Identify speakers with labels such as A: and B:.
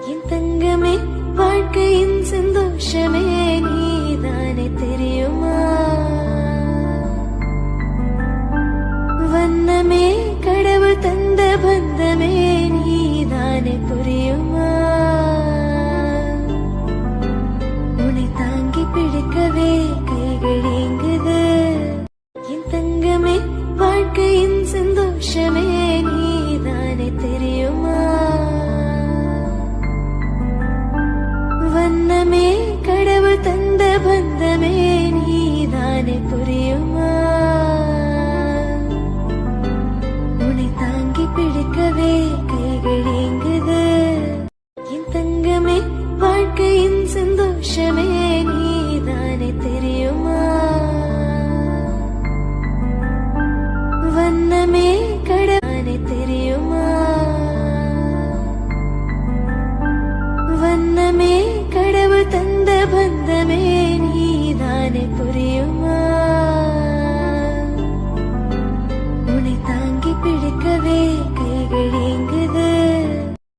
A: என் தங்கமே வாழ்க்கையின் சந்தோஷமே நீதானே தெரியுமா? வண்ணமே கடவுள் தந்த பந்தமே நீதானே புரியுமா? உன்னை தாங்கி பிடிக்கவே கைகள் ஏங்குது. என் தங்கமே வாழ்க்கையின் சந்தோஷமே நீதானே தெரியுமா? வண்ணமே கடவுள் தந்த பந்தமே நீதானே புரியுமா? உன்னை தாங்கி பிடிக்கவே கைகள் ஏங்குது. என் தங்கமே வாழ்க்கையின் சந்தோஷமே நீதானே தெரியுமா? வண்ணமே கடவுளே தெரியுமா? வண்ணமே கடவுள் தந்த பந்தமே நீதானே புரியுமா?